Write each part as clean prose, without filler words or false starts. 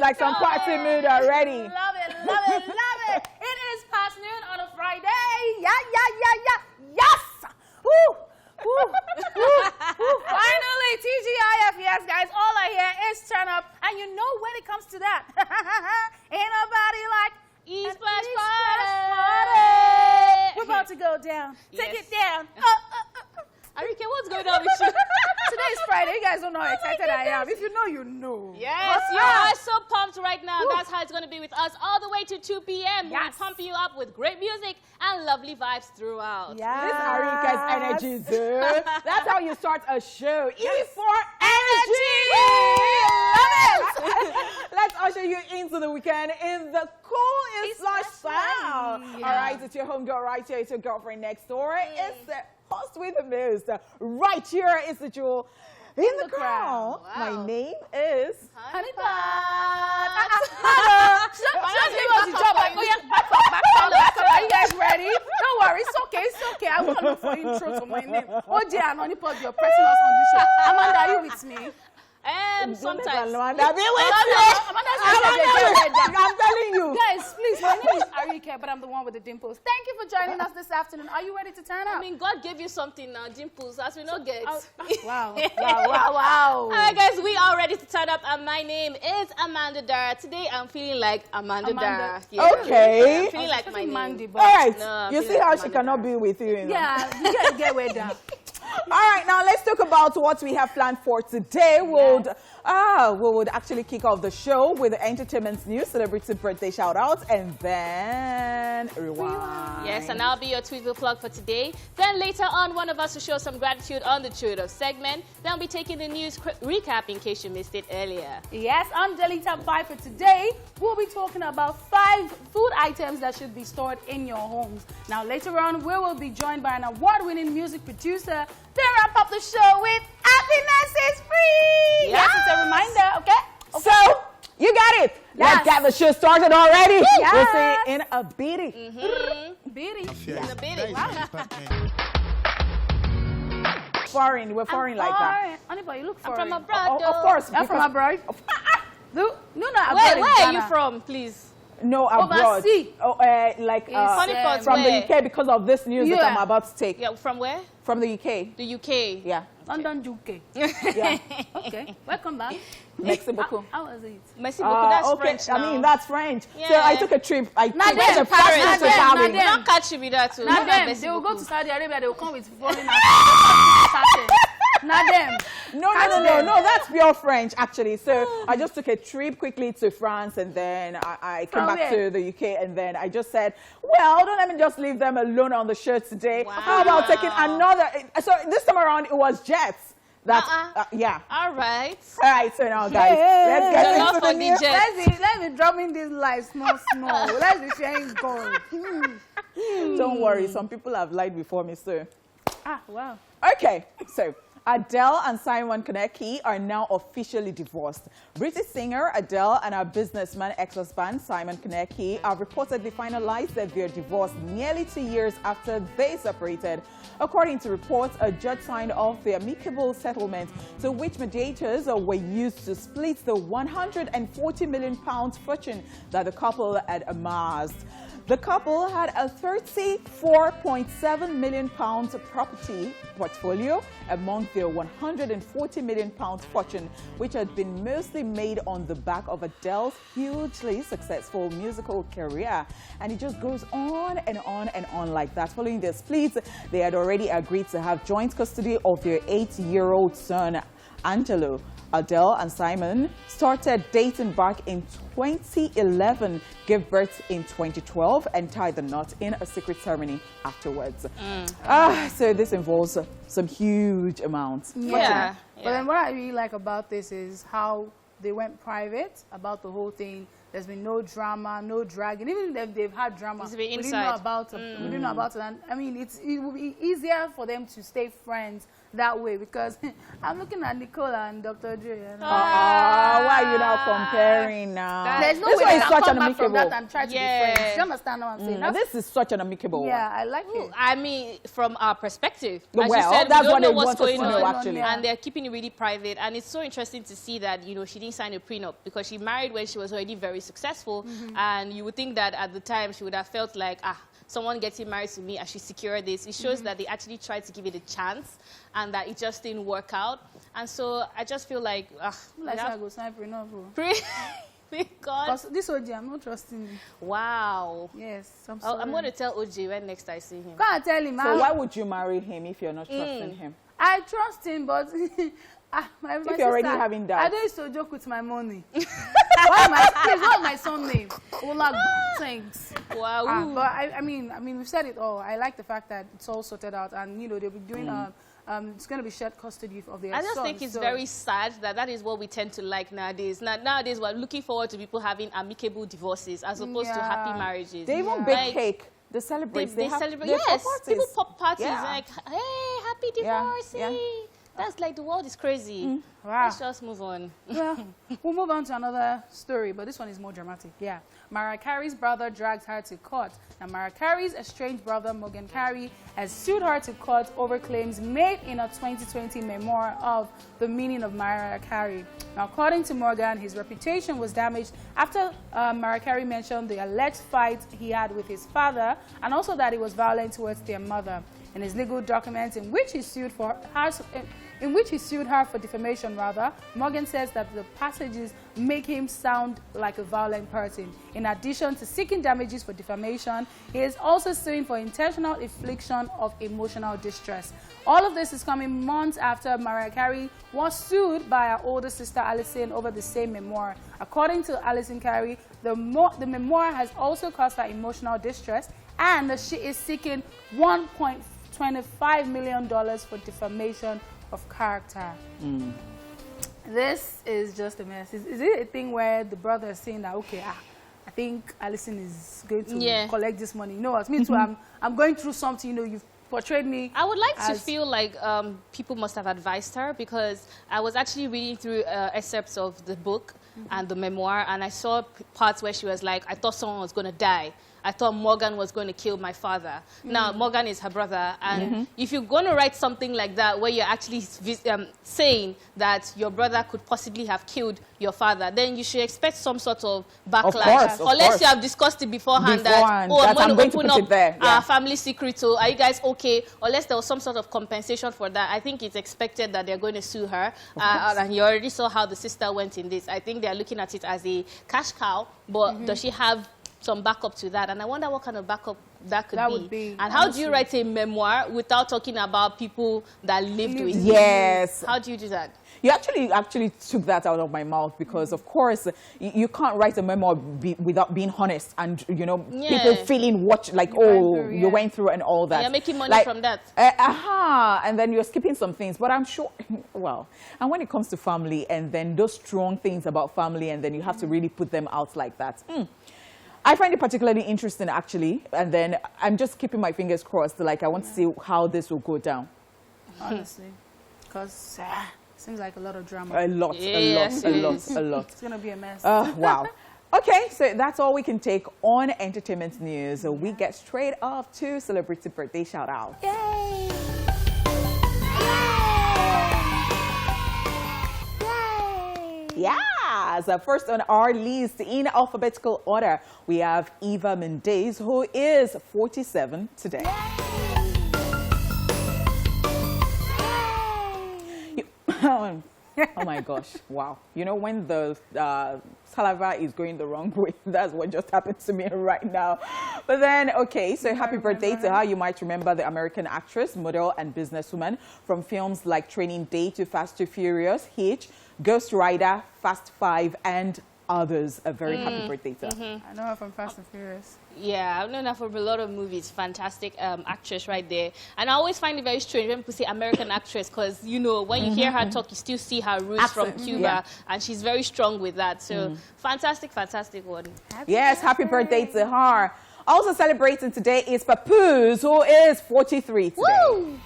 like some party mood already. Love it, love it, love it. It is past noon on a Friday. Yes. Woo. Finally, TGIF. Yes, guys. All I hear is turn up. And you know when it comes to that. Ain't nobody like East Splash Party. We're about to go down. Take it down. Arike, what's going on with you? Today is Friday. You guys don't know how excited I am. If you know, you know. Yes, you are so pumped right now. Woo. That's how it's going to be with us all the way to 2 p.m. We'll be pumping you up with great music and lovely vibes throughout. Yes. This is Arike's energy zone. That's how you start a show. E for energy. Love it. Let's usher you into the weekend in the cool Slash sound. All right, it's your homegirl right here. It's your girlfriend next door. It's the host with the most. Right here is the jewel in the crown. Wow. My name is Honey Pot. Are you guys ready? Don't worry, it's okay. I'm going to look for intro to my name. Oh dear, Honey Pot, you're pressing us on this show. Amanda, are you with me? Sometimes. I'm telling you. Guys, please, my name is Arike, but I'm the one with the dimples. Thank you for joining us this afternoon. Are you ready to turn up? I mean, God gave you something now, dimples, as we not get. Wow. All right, guys, we are ready to turn up, and my name is Amanda Dara. Today, I'm feeling like Amanda Dara. Yeah. Okay. I'm feeling like my name. All right. No, you see how she cannot be with you. Yeah, you gotta get way down. All right, now let's talk about what we have planned for today. We would actually kick off the show with the entertainment news, celebrity birthday shout-outs, and then rewind. Yes, and I'll be your Tweetville plug for today. Then later on, one of us will show some gratitude on the Trade Off segment. Then we'll be taking the news recap in case you missed it earlier. Yes, I'm Delhi Top 5 for today. We'll be talking about 5 food items that should be stored in your homes. Now later on, we will be joined by an award-winning music producer to wrap up the show with Happiness is Free. Yes, it's a reminder, okay? So, you got it. Let's get the show started already. Yes. We'll see in a beating. Beating. In a beating. Wow. We're foreign like that. Honey, but you look I'm foreign. from abroad, Of course. I'm from abroad. No, not abroad. Where are you from, please? No, abroad. Overseas. From the UK because of this news that I'm about to take. Yeah, from where? From the UK. The UK. Yeah. London, UK. Yeah. Okay, welcome back. Merci beaucoup. How was it? Merci beaucoup. That's okay. French now. I mean, that's French. Yeah. So I took a trip. I took them. a Paris to Paris. We don't catch you with that too. Not them. They will go to Saudi Arabia. They will come with foreign accent. Not them. No, that's pure French, actually. So I just took a trip quickly to France, and then I came back to the UK, and then I just said, well, don't let me just leave them alone on the show today. Wow. How about taking another? So this time around, it was jets. Yeah. All right. All right, so now, guys, let's get into the news. Let's be dropping this live small. Let's be sharing gold. Don't worry, some people have lied before me, so. Wow. Okay, so Adele and Simon Konecki are now officially divorced. British singer Adele and her businessman ex-husband Simon Konecki have reportedly finalized their divorce nearly 2 years after they separated. According to reports, a judge signed off the amicable settlement to which mediators were used to split the £140 million fortune that the couple had amassed. The couple had a £34.7 million property portfolio among their £140 million fortune, which had been mostly made on the back of Adele's hugely successful musical career. And it just goes on and on and on like that. Following their splits, they had already agreed to have joint custody of their 8-year-old son, Angelo. Adele and Simon started dating back in 2011, gave birth in 2012, and tied the knot in a secret ceremony afterwards. So this involves some huge amounts. Yeah. But then what I really like about this is how they went private about the whole thing. There's been no drama, no dragging. Even if they've had drama, It's been we didn't inside. know about it. We didn't know about it. And I mean, it will be easier for them to stay friends that way, because I'm looking at Nicola and Dr. Dre. And why are you now comparing now? there's no This way one they is can such come an back from amicable. that and try to Yeah. be friends. Do you understand what I'm saying? Now, That's- this is such an amicable yeah, I like it. I mean, from our perspective, Well, as you said, that's we don't what know they what's want us going to know, on, actually. Yeah. and they're keeping it really private. And it's so interesting to see that, you know, she didn't sign a prenup because she married when she was already very successful, and you would think that at the time she would have felt like, someone getting married to me, I should secure this. It shows that they actually tried to give it a chance, and that it just didn't work out. And so I just feel like, Like I go sign for enough. because Because this OG, I'm not trusting him. wow. Yes, I'm Oh, sorry. I'm going to tell OJ when next I see him. Go and tell him. So why would you marry him if you're not trusting him? I trust him, but my If you're already having doubts. I don't used to joke with my money. What's my son name? Ola, thanks. Wow. But I mean, we've said it all. I like the fact that it's all sorted out, and you know they'll be doing. It's going to be shared custody of their I just son, think it's so- very sad that that is what we tend to like nowadays. Nowadays, we're looking forward to people having amicable divorces as opposed to happy Yeah. marriages. They even Yeah. bake Like, cake. They celebrate. They have- celebrate. they pop Yes, parties. people pop parties Yeah. like, hey, happy Yeah, divorce. yeah. That's like the world is crazy. Wow. Let's just move on. Yeah, we'll move on to another story, but this one is more dramatic. Yeah, Mariah Carey's brother drags her to court. Now, Mariah Carey's estranged brother, Morgan Carey, has sued her to court over claims made in a 2020 memoir of the meaning of Mariah Carey. Now, according to Morgan, his reputation was damaged after Mariah Carey mentioned the alleged fight he had with his father, and also that he was violent towards their mother. In his legal documents in which he sued her for defamation, Morgan says that the passages make him sound like a violent person. In addition to seeking damages for defamation, he is also suing for intentional infliction of emotional distress. All of this is coming months after Mariah Carey was sued by her older sister Alison over the same memoir. According to Alison Carey, the memoir has also caused her emotional distress, and she is seeking $1.25 million for defamation of character. This is just a mess. Is it a thing where the brother is saying that, okay, I think Alison is going to collect this money? You know what? Me too. I'm going through something. You know, you've portrayed me. I would like to as- feel like people must have advised her, because I was actually reading through excerpts of the book and the memoir, and I saw parts where she was like, I thought someone was going to die. I thought Morgan was going to kill my father. Now, Morgan is her brother, and if you're going to write something like that where you're actually saying that your brother could possibly have killed your father, then you should expect some sort of backlash. Of Unless course. you have discussed it beforehand, Beforehand, that, that I'm I'm going going to to open put it up there. Yeah. our family secret, so are you guys okay? Unless there was some sort of compensation for that, I think it's expected that they're going to sue her. And you already saw how the sister went in this. I think they're looking at it as a cash cow, but does she have some backup to that? And I wonder what kind of backup that could would be, And how do honestly. you write a memoir without talking about people that lived with you? Yes. How do you do that? You actually took that out of my mouth, because, of course, you can't write a memoir without being honest and, you know, people feeling what, like, you went through and all that. You're making money Like, from that. And then you're skipping some things. But I'm sure, well, and when it comes to family and then those strong things about family, and then you have to really put them out like that. I find it particularly interesting, actually, and then I'm just keeping my fingers crossed. Like, I want to see how this will go down. Honestly, because seems like a lot of drama. A lot. Yes, it is. It's going to be a mess. Wow. Okay, so that's all we can take on entertainment news. So we get straight off to celebrity birthday shout-out. Yay! Yeah, so first on our list in alphabetical order, we have Eva Mendes, who is 47 today. Oh my gosh, wow. You know, when the saliva is going the wrong way, that's what just happened to me right now. But then, okay, so happy birthday to her. You might remember the American actress, model, and businesswoman from films like Training Day to Fast to Furious, Hitch, Ghost Rider, Fast 5, and others a very happy birthday to her. I know her from Fast and Furious. Yeah, I've known her from a lot of movies. Fantastic actress right there. And I always find it very strange when people say American actress because, you know, when you hear her talk, you still see her roots from Cuba. And she's very strong with that. So fantastic, fantastic one. Happy birthday to her. Also celebrating today is Papoose, who is 43 today. Woo!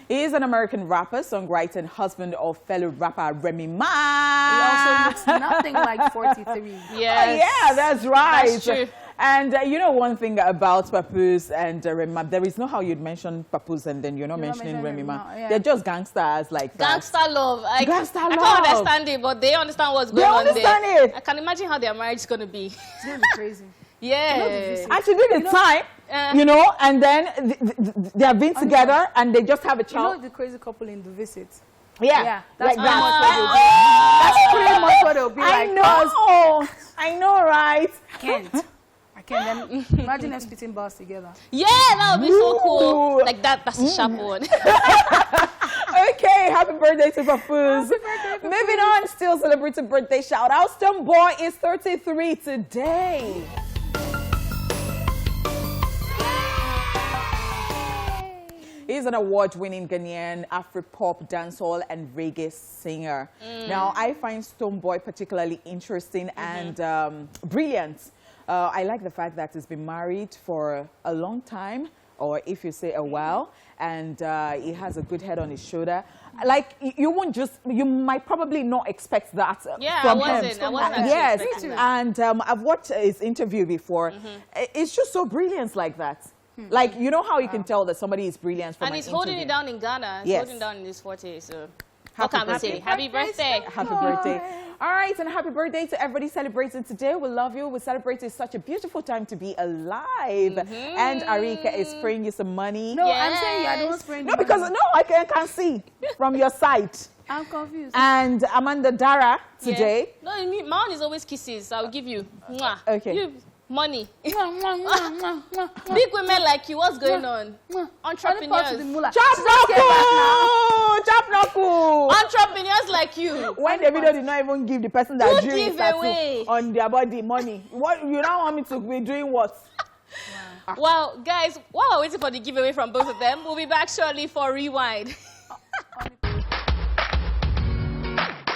He is an American rapper, songwriter, and husband of fellow rapper Remy Ma. He also looks nothing like 43. Yes. Yeah, that's right. That's true. And you know one thing about Papoose and Remy Ma, there is no how you'd mention Papoose and then you're not mentioning Remy Ma. Yeah. They're just gangsters like that. Gangster love. I Gangster can't love. understand it, but they understand what's going on there. They understand it. I can imagine how their marriage is going to be. It's going to be crazy. Yeah. Actually, the time, you know, and then they have been together and they just have a child. You know the crazy couple in The Visit? Yeah. That's Like pretty much what they'll be like. I know, right? I can't. Then imagine them spitting bars together. Yeah, that would be so cool. Ooh. Like that's a sharp one. Okay, happy birthday to Papoose. Moving on, still celebrating birthday shout out. Stonebwoy is 33 today. He's an award-winning Ghanaian Afro-pop, dancehall, and reggae singer. Now, I find Stonebwoy particularly interesting and brilliant. I like the fact that he's been married for a long time, or if you say a while, and he has a good head on his shoulder. Like, you might probably not expect that from him. I wasn't Yes, expecting that. and I've watched his interview before. It's just so brilliant like that. Like, you know how you can tell that somebody is brilliant from And an he's holding interview. it down in Ghana. He's holding it down in his 40s. So what Happy can we say? Happy birthday. Happy birthday. All right, and happy birthday to everybody celebrating today. We love you. We celebrate. It's such a beautiful time to be alive. And Arika is spraying you some money. No, I'm saying I don't spray No, because I can see from your side. I'm confused. And Amanda Dara today. No, my own is always kisses. I'll give you. Mwah. Okay. You, money. Big women like you, what's going on? Entrepreneurs. Chop knuckle. Entrepreneurs like you. When the video did not even give the person that drew give it tattoo away on their body money. What you now want me to be doing what? Well, guys, while we're waiting for the giveaway from both of them, we'll be back shortly for Rewind.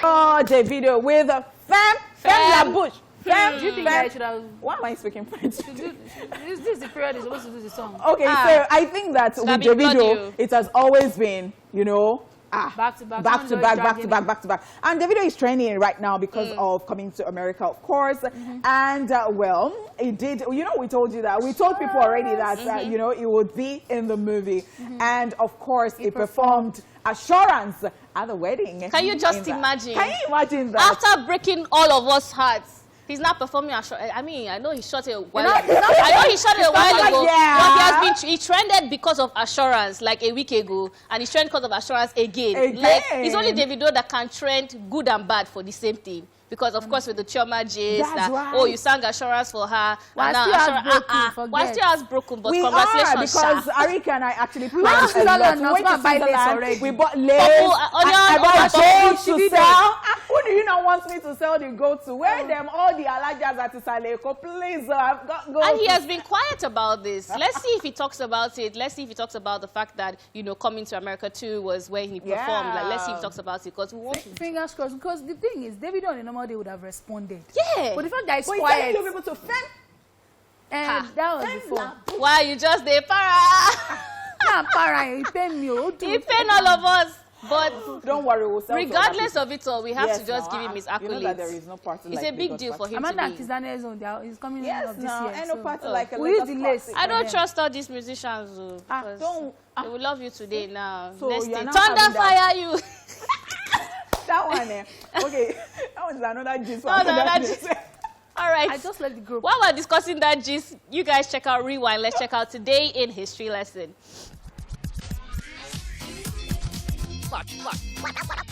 Oh, the video with Femme La Bouche. Do you think I should have... Why am I speaking French? This is the period is supposed to do the song. Okay, so I think that with the video, it has always been, you know, back to back. And the video is trending right now because of coming to America, of course. And, well, it did, you know, we told you that. We told people already that, you know, it would be in the movie. And, of course, it performed Assurance at the wedding. Can you just imagine? Can you imagine that? After breaking all of us' hearts, he's not performing Assurance. I mean, I know he shot it a while ago. I know he shot it a while ago. But he trended because of Assurance like a week ago. And he trended because of Assurance again. Like, it's only Davido that can trend good and bad for the same thing. Because, of course, with the Chioma Jays, oh, you sang Assurance for her. Why still has broken? But we congratulations, because Arika and I actually planned a lot. We went to Switzerland. We bought lace. I bought gold to sell. Who do you not want me to sell the gold to? Where them all the alajas at Isaleko? Please, I've got gold. And he has been quiet about this. Let's see if he talks about it. Let's see if he talks about the fact that, you know, coming to America too was where he performed. Like, let's see if he talks about it because we want fingers crossed. Because the thing is, Davido and Normal they would have responded. Yeah. But the fact that it's quiet. quiet. You people to Femme. And that was before. Why you just there, para? Nah, para. He paid me. He paid all of us. But don't worry, we'll regardless of it all, we have to just give him his accolades. You know that there is no party it's like a big deal for him Amanda to be. Kizane is on there. He's coming in this year. And no party like a we use the lace. I don't trust all these musicians. They will love you today now. So next you're thing. not Thunder fire you. That one, okay. That one's another gist. All right. I just left the group. While we're discussing that gist, you guys check out Rewind. Let's check out Today in History Lesson.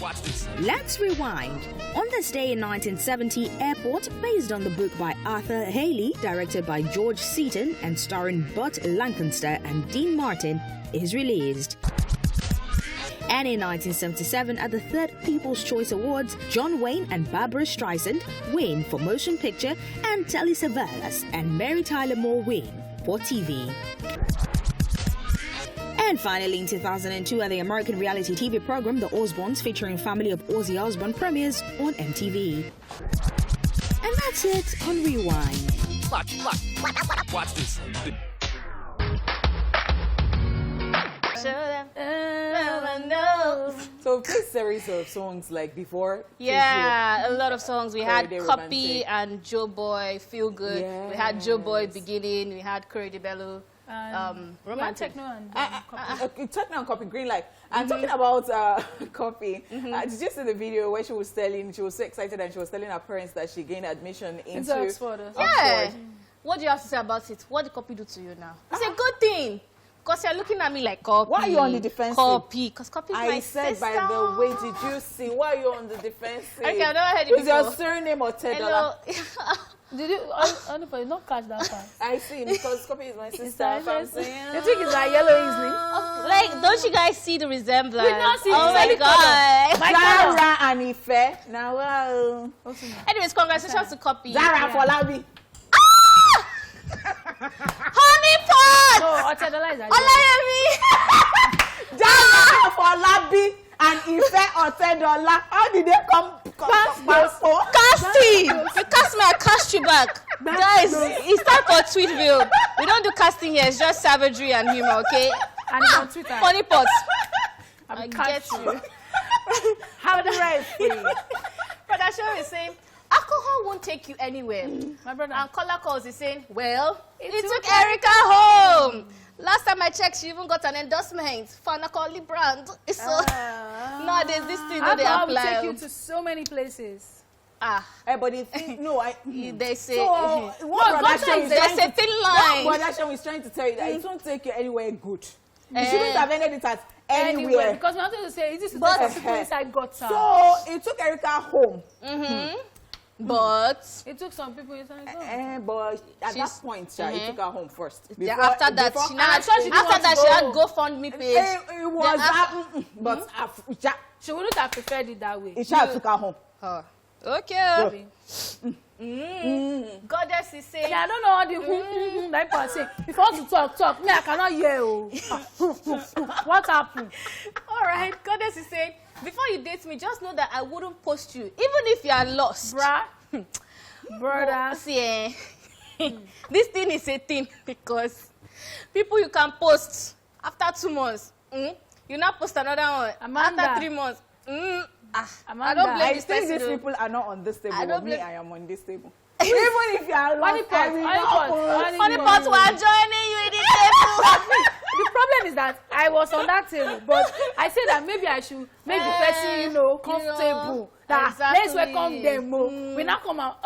Watch this. Let's rewind. On this day in 1970, Airport, based on the book by Arthur Haley, directed by George Seaton and starring Burt Lancaster and Dean Martin, is released. And in 1977, at the 3rd People's Choice Awards, John Wayne and Barbara Streisand win for Motion Picture, and Telenovelas and Mary Tyler Moore win for TV. And finally, in 2002, at the American reality TV program The Osbournes, featuring family of Ozzy Osbourne, premieres on MTV. And that's it on Rewind. Watch this. So this series of songs like before. Yeah, a lot of songs. We had Very Copy romantic. and Joe Boy, Feel Good. We had Joe Boy, Beginning. We had Corey DeBello, Romantic. Techno and Techno and Copy, Green Light. I'm talking about Copy. Did you see the video where she was so excited and she was telling her parents that she gained admission into Oxford. Yeah. What do you have to say about it? What did Copy do to you now? It's a good thing. Because you're looking at me like Copy. Why are you on the defensive? Copy. Because Copy is my I said sister. by the way, did you see? Why are you on the defensive? Okay, I've never heard it Is your before. surname or Hello. $10? Did you? Anybody not catch that part? I see, because Copy is my sister. I'm saying. You think it's like yellow easily? Like, don't you guys see the resemblance? We not see oh the my resemblance. God. Zara and Ife. Now, wow. Anyways, congratulations to Copy. Zara for Labi. Honey pot! No, Otedola is Olayemi! Zara for Labi and Ife $10. How did they come? Casting! You cast me, I cast you back. Guys, it's time for Tweetville. We don't do casting here, it's just savagery and humor, okay? And it's on Twitter. Honey pot. I I get you. How the right free? But Asha is saying, alcohol won't take you anywhere. My brother. And Kola calls is saying, well, it took Erica home. Last time I checked, she even got an endorsement for an alcohol brand. So nowadays, this thing that they Alcohol will apply. take you to so many places. But the thing, no, They say, so what production is there's trying a to, thin what line. production is trying to tell you that it won't take you anywhere good. You Eh. shouldn't have ended it at Anywhere. anywhere. Because we wanted to say, this is But- the people inside gutter. So it took Erica home. But It took some people inside gutter. But at She's- that point, it took her home first. yeah, Before- after that, before- she now, I'm sure she didn't after want that, to she had go. GoFundMe page. It was Then that, She wouldn't have preferred it that way. it took her home. Okay. Goddess is saying, Yeah, I don't know how the that part say. If you want to talk, me, I cannot hear you. What happened? all right, Goddess is saying, before you date me, just know that I wouldn't post you, even if you are lost. Bruh. Brother. See, this thing is a thing because people you can post after 2 months, you now post another one Amanda. after 3 months. I Amanda. don't blame I this think person. these though. people are not on this table. I don't Me, blame- I am on this table. Even if you are Honey lost, pot, I will honey not pot, post. Honey pot, we're joining you in the table. The problem is that I was on that table, but I said that maybe I should make the person, comfortable. That exactly. let's welcome them. We now come out.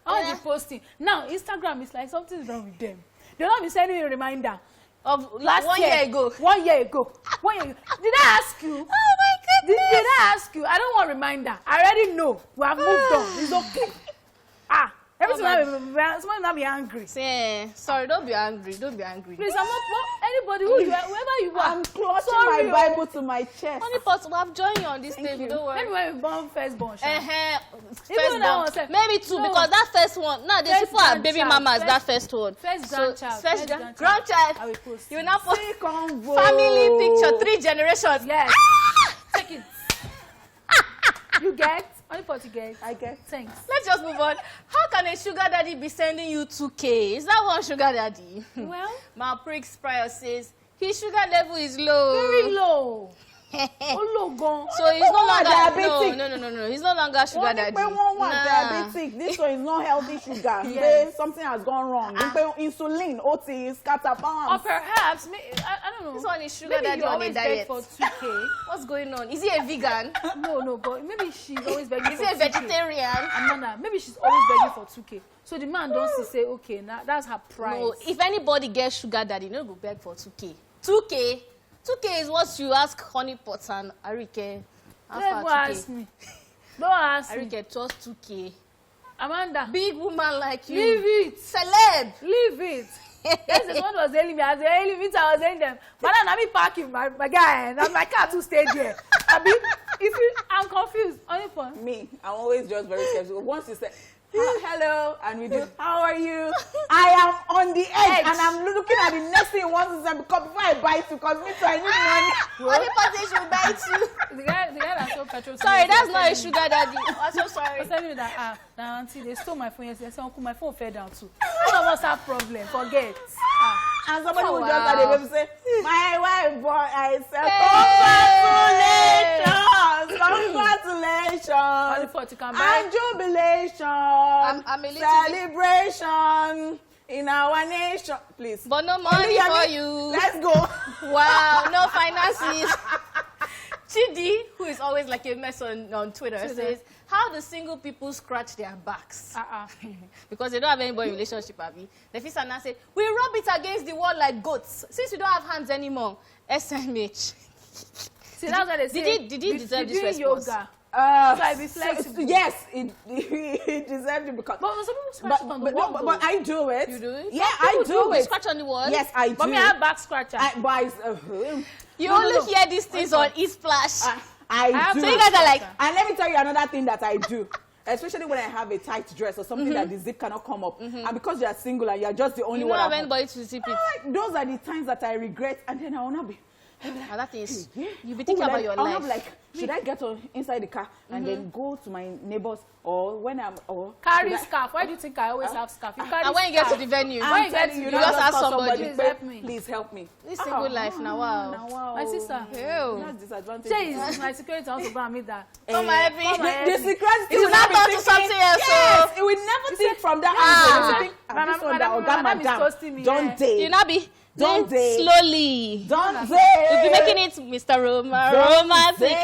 All the posting. Now, Instagram is like something's wrong with them. They'll not be sending you a reminder. Of Last 1 year ago. 1 year ago. 1 year ago. Did I ask you? Oh my Did goodness. I ask you? I don't want reminder. I already know. We have moved on. It's okay. Every time someone will be angry. Say, sorry, don't be angry. Don't be angry. Please, I'm not anybody whoever you are. I'm clutching Sorry, my Bible to my chest. Honey pot, we have joined you on this table. you. Don't worry. Maybe when we born firstborn. Sha. First Even that one. one sef. Maybe 2 No. because that first one. Now there's First people are baby grandchild. mamas. First- That first one. First So, grandchild. First grandchild. grandchild. I will post. You will now post Convo. family picture, 3 generations. Yes. Take it. You get? Only pot you get. I guess. Thanks. Let's just move on. How can a sugar daddy be sending you 2K? Is that one sugar daddy? Well, Malprix Pryor says his sugar level is low. very low. Oh, low gone. So he's no longer diabetic. no. He's no longer sugar One daddy. one Nah. diabetic. This one is not healthy sugar. Yes. Something has gone wrong. Insulin, OT, scatter Or balance. perhaps, I don't know. This one is sugar Maybe daddy you on a always diet. beg for 2K. What's going on? Is he a vegan? No, but maybe she's always begging Is for he a 2K. vegetarian? Amanda, maybe she's always begging for 2K. So the man don't say, okay, now that's her price. No, if anybody gets sugar daddy, no go beg for 2K. 2K? 2K is what you ask Honey Pot and Arike. How Don't far ask 2K? me. Don't ask me. Arike, just 2K. Amanda, Big woman like you. leave it. Celeb. Leave it. Yes, one was hailing me. I was hailing me, I was hailing them. But then I'm parking my guy, and my car to stay there. I'm confused. Only for me, I'm always just very skeptical. Once you say, hello, and we do, how are you? I am on the edge, and I'm looking at the next thing he wants to say, because before I bite you, because me too, I need money. Only person should bite you. The guy that sold petrol. Sorry, that's not a sugar daddy. I'm so sorry. He's telling me that, now auntie, they stole my phone yesterday. I said, uncle, my phone fell down too. All of us have problem. Forget. And somebody will just at the baby say, my wife bought, I said, congratulations. And jubilation. I'm a little celebration in our nation. Please. But no money for you. Let's go. Wow, no finances. Chidi, who is always like a mess on Twitter, says, how do single people scratch their backs? Because they don't have anybody in relationship, Abby. The first and say, we rub it against the wall like goats. Since we don't have hands anymore, SMH. See, that's what they say. Did he deserve this response? Yoga. So I be flexible. Yes, it deserved it because. But some people scratch it on the wall. But I do it. You do it? Yeah, I do it. You scratch on the wall? Yes, I do. But me, I have back scratcher. You only hear these things on E-Splash. I do. So you guys are like, and let me tell you another thing that I do. Especially when I have a tight dress or something that the zip cannot come up. And because you are single and you are just the only you one. don't have anybody to zip it. Those are the times that I regret, and then I will not be. That is, you be thinking about your life. I'll like, should I get inside the car and then go to my neighbors, or when I'm carry scarf? Why do you think I always have scarf? You carry and when you get to the venue, when you get to you just ask somebody. Please help me. Please help me. This single life now, wow. My sister. That's disadvantage. Say is my security also go and meet that. Come help me. The secret it will not turn to something else. Yes, it will never think from that angle. Madam is toasting me. Don't date. You not be. Don't date. Slowly. Don't date. We'll be making it Mr. Romantic.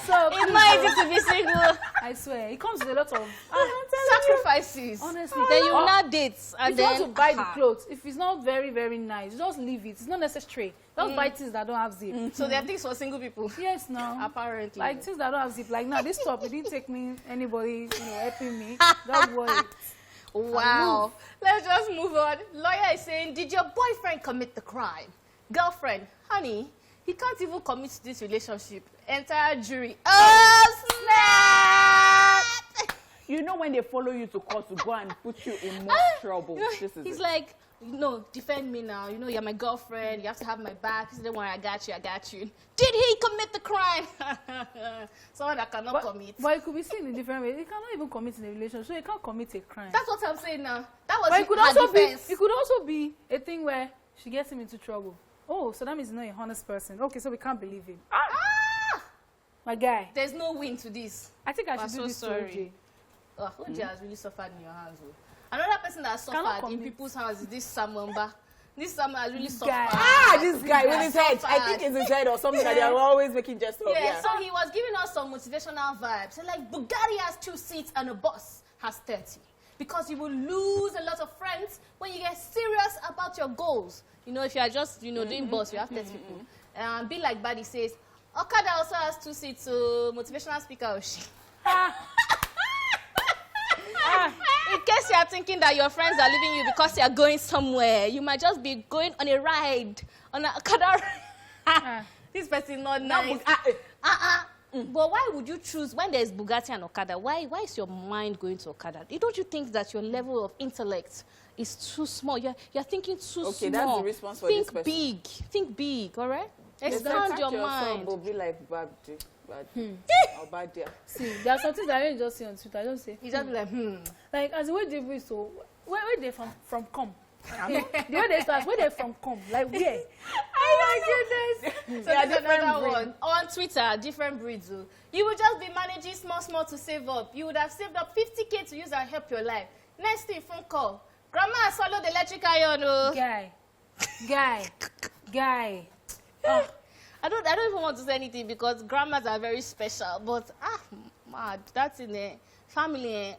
So it's not easy to be single. I swear, it comes with a lot of sacrifices. Honestly. Then you will not date. And if then you want to buy the clothes, if it's not very, very nice, just leave it. It's not necessary. Just buy things that don't have zip. So there are things for single people. Yes, no. Apparently. Like things that don't have zip. Like now, this top, it didn't take me anybody, helping me. Don't worry. Wow. Let's just move on. Lawyer is saying, did your boyfriend commit the crime? Girlfriend, honey, he can't even commit to this relationship. Entire jury. Oh, snap! You know when they follow you to court to go and put you in more trouble. He's like, no, defend me now. You know, you're my girlfriend. You have to have my back. He said, don't worry, I got you. Did he commit the crime? Someone that cannot commit. But it could be seen in different ways. He cannot even commit in a relationship, so he can't commit a crime. That's what I'm saying now. That was her defense. It could also be a thing where she gets him into trouble. Oh, so that means he's not a honest person. Okay, so we can't believe him. My guy. There's no win to this. I think I should do this to OJ. OJ has really suffered in your hands. Another person that suffered in people's hands is this Samamba. This Sam has really suffered. This guy with his head. I think it's his head or something that they are always making jest of. Yeah, so he was giving us some motivational vibes. So like, Bugatti has 2 seats and a bus has 30. Because you will lose a lot of friends when you get serious about your goals. You know, if you are just, doing bus, you have 30 people. Be like Buddy says, Okada also has 2 seats, so motivational speaker. In case you are thinking that your friends are leaving you because you are going somewhere, you might just be going on a ride, on a Okada ride. This person is not nice. But why would you choose, when there's Bugatti and Okada, why is your mind going to Okada? Don't you think that your level of intellect is too small? You're thinking too small. Okay, that's the response for this person. Think big, all right? Expand your mind. Will be like bad. See, there are some things I don't just see on Twitter. I don't say. You just be like, Like, as the way they so, where they from come? The way they start, where they from come? Like, where? Oh my goodness. So there's another one. On Twitter, different breeds. You would just be managing small to save up. You would have saved up 50K to use and help your life. Next thing, phone call. Grandma swallowed the electric iron. Guy. I don't even want to say anything because grandmas are very special. But mad, that's in a family.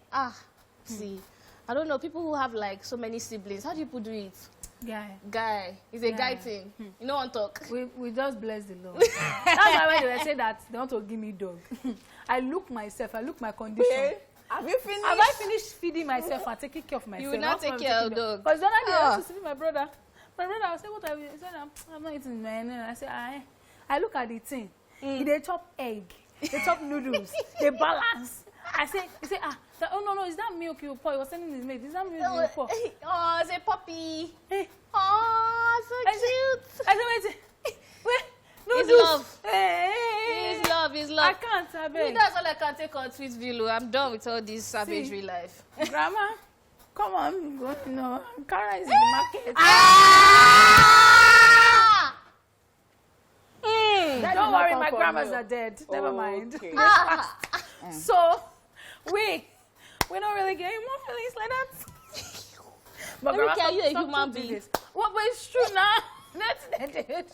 See, I don't know. People who have like so many siblings, how do people do it? Guy. It's a guy thing. You know, on talk. We just bless the Lord. That's why when they were saying that they want to give me dog. I look myself. I look my condition. Have you finished? Have I finished feeding myself and taking care of myself? You will not take care of dog. Because the other day I used to see my brother. My brother, I said, what are you? He said, I'm not eating, man. And I said, I look at the thing. They chop egg. They chop noodles. They balance. He said, oh, no, is that milk you pour? He was sending his mate. Is that milk you pour? Oh, it's a puppy. Hey. Oh, so cute. I said, wait. It's Noodles. love. It's love. It's love. I can't, I beg. That's all I can take on Sweet Vilo. I'm done with all this savagery life. Grandma, come on. No, Kara is in the market. Don't worry, my grandmas are dead. Never mind. Okay. So, we don't really get more feelings like that. But Let me tell you, a stop human to do being. this. What, but it's true now. That's it.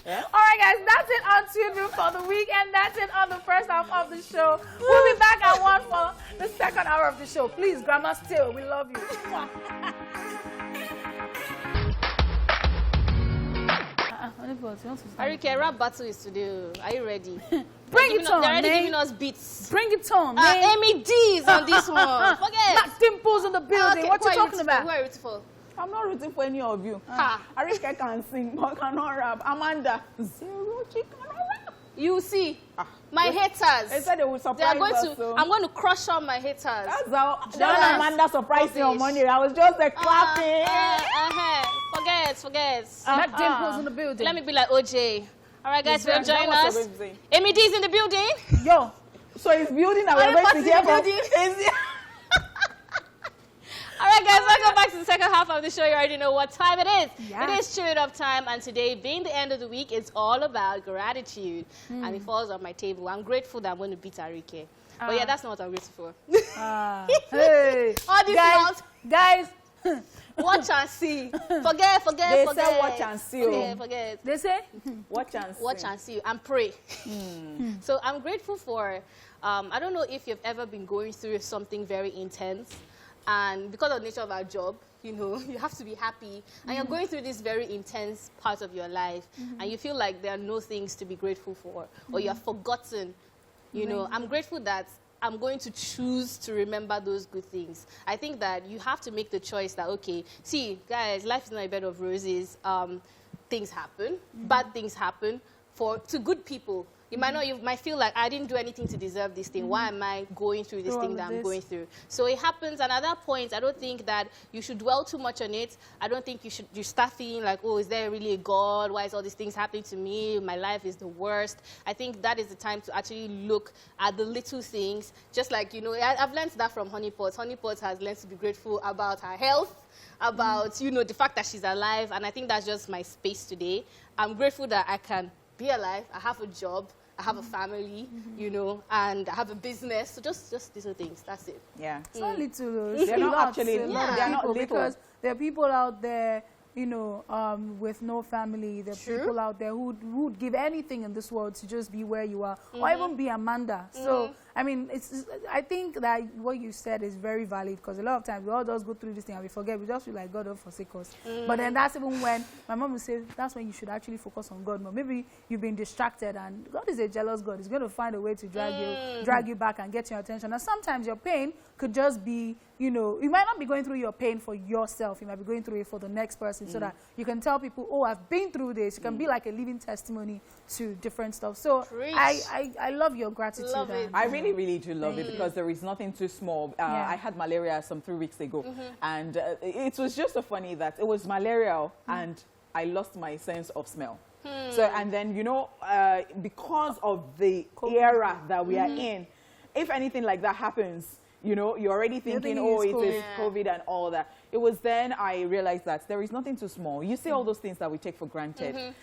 Yeah? All right, guys, that's it on Tune for the week, and that's it on the first half of the show. We'll be back at 1 for the second hour of the show. Please, Grandma, still, we love you. Arike, rap battle is today. Are you ready? Bring it on, They're already man. giving us beats. Bring it on, man. Amy D is on this one. Forget. Black dimples in the building. Okay, What you who are talking about? Who are you rooting for? I'm not rooting for any of you. Ha. Arike can sing, but cannot rap. Amanda, zero, she cannot rap. You see, my haters. They said they will They surprise are going us. to. So. I'm going to crush all my haters. That's how That's Amanda surprised me on rubbish. Monday. I was just like clapping. Forget. Black dimples in the building. Let me be like OJ. All right, guys, Is will join that what us. you're going to say? Amy D is in the building. Yo, So it's building that Are we're you going to part hear in the from. building? All right, guys, welcome back to the second half of the show. You already know what time it is. Yeah. It is Cheer It Up time, and today, being the end of the week, it's all about gratitude. And it falls on my table. I'm grateful that I'm going to beat Arike. But yeah, that's not what I'm grateful for. hey, All this mouth, guys, watch and see. Forget. They say watch and see. Forget. they say, Watch and see. Watch and see and pray. So I'm grateful for, I don't know if you've ever been going through something very intense, and because of the nature of our job, you know, you have to be happy, and you're going through this very intense part of your life, and you feel like there are no things to be grateful for, or you have forgotten, you know. I'm grateful that I'm going to choose to remember those good things. I think that you have to make the choice that, okay, see, guys, life is not a bed of roses. Things happen, bad things happen to good people. You might feel like I didn't do anything to deserve this thing. Why am I going through this thing that I'm going through? So it happens, and at that point, I don't think that you should dwell too much on it. I don't think you start feeling like, oh, is there really a God? Why is all these things happening to me? My life is the worst. I think that is the time to actually look at the little things. Just like, you know, I've learned that from Honeypot. Honeypot has learned to be grateful about her health, about, you know, the fact that she's alive, and I think that's just my space today. I'm grateful that I can be alive. I have a job. I have a family, you know, and I have a business. So just little things. That's it. Yeah. it's not little. They're not actually, a lot of they're not people, little. because there are people out there, you know, with no family. There are people out there who would give anything in this world to just be where you are, or even be Amanda. So, I mean, I think that what you said is very valid, because a lot of times we all just go through this thing and we forget. We just feel like God don't forsake us. But then that's even when my mom would say, that's when you should actually focus on God more. Maybe you've been distracted, and God is a jealous God. He's going to find a way to drag you back and get your attention. And sometimes your pain could just be, you know, you might not be going through your pain for yourself. You might be going through it for the next person, so that you can tell people, oh, I've been through this. You can be like a living testimony to different stuff. So I love your gratitude. Love it. I really do love it, because there is nothing too small. Yeah. I had malaria some 3 weeks ago, and it was just so funny that it was malaria and I lost my sense of smell. So, and then, you know, because of the era that we are in, if anything like that happens, you know, you're already thinking, oh, it is COVID and all that. It was then I realized that there is nothing too small. You see all those things that we take for granted.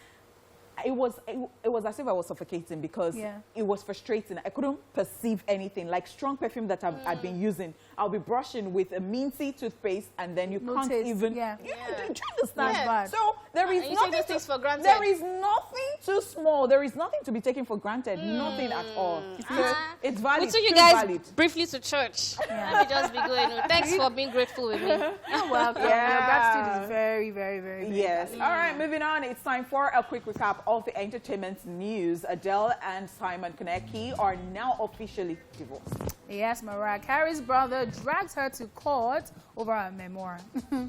It was as if I was suffocating, because it was frustrating. I couldn't perceive anything. Like strong perfume that I'd been using, I'll be brushing with a minty toothpaste, and then you can't even. You understand? Yeah. So there is you nothing take those things for granted. There is nothing too small. There is nothing to be taken for granted. Nothing at all. So it's valid. We took you too guys valid. briefly to church. Let me just be going. Thanks for being grateful with me. You're welcome. Your gratitude is very, very, very, very Yes. valid. All right. Moving on, it's time for a quick recap of the entertainment news. Adele and Simon are now officially divorced. Yes, Mariah Carey's brother drags her to court over her memoir.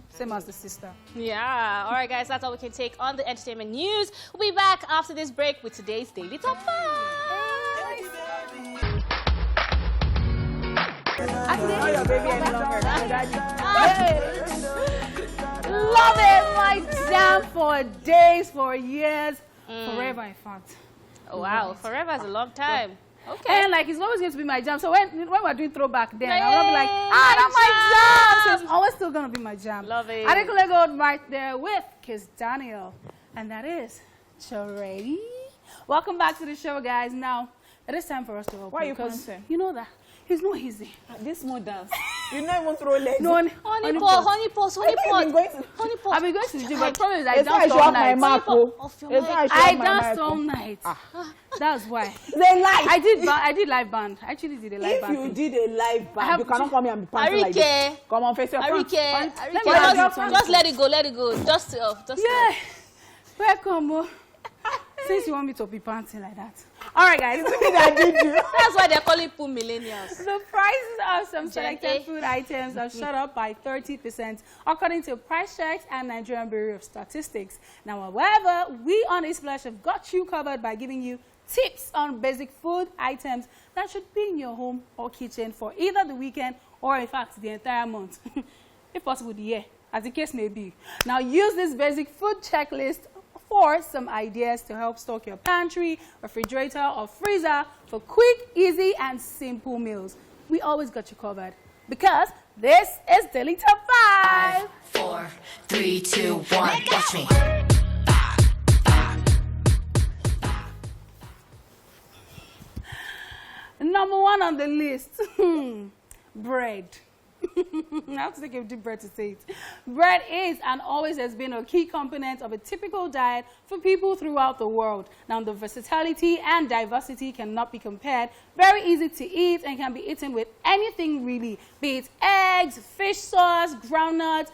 Same as the sister. Yeah. All right, guys, that's all we can take on the entertainment news. We'll be back after this break with today's Daily Top 5. Love it, my jam for days, for years, forever in fact. Oh, wow, forever is a long time. Okay. And like it's always going to be my jam. So when we're doing throwback then, I'll not be like, that's my jam. So it's always still going to be my jam. Love it. Adekunle Gold right there with Kiss Daniel. And that is Chorey. Welcome back to the show, guys. Now, it is time for us to open. Why are you because prancing? you know that it's not easy. This small dance. You not even throw legs. No, Honey pot. I've been going to the gym, but the problem is I It's danced not all my night. mark. I danced all night. That's why. They lie. I did live band. I actually did a live band. If you did a live band, have you cannot come here and be panting like this. Come on, face your front. Just let it go. Just Yeah. Welcome. Oh. Since you want me to be panting like that. All right, guys. That's why they're calling poor millennials. The prices of some selected food items have shot up by 30%, according to price checks and Nigerian Bureau of Statistics. Now, however, we on Splash have got you covered by giving you tips on basic food items that should be in your home or kitchen for either the weekend or, in fact, the entire month. If possible, the year, as the case may be. Now, use this basic food checklist for some ideas to help stock your pantry, refrigerator, or freezer for quick, easy, and simple meals. We always got you covered because this is Daily Top 5. 5, 4, 3, 2, 1. Watch me. Number 1 on the list, bread. I have to take a deep breath to say it. Bread is and always has been a key component of a typical diet for people throughout the world. Now, the versatility and diversity cannot be compared. Very easy to eat and can be eaten with anything really, be it eggs, fish sauce, groundnuts,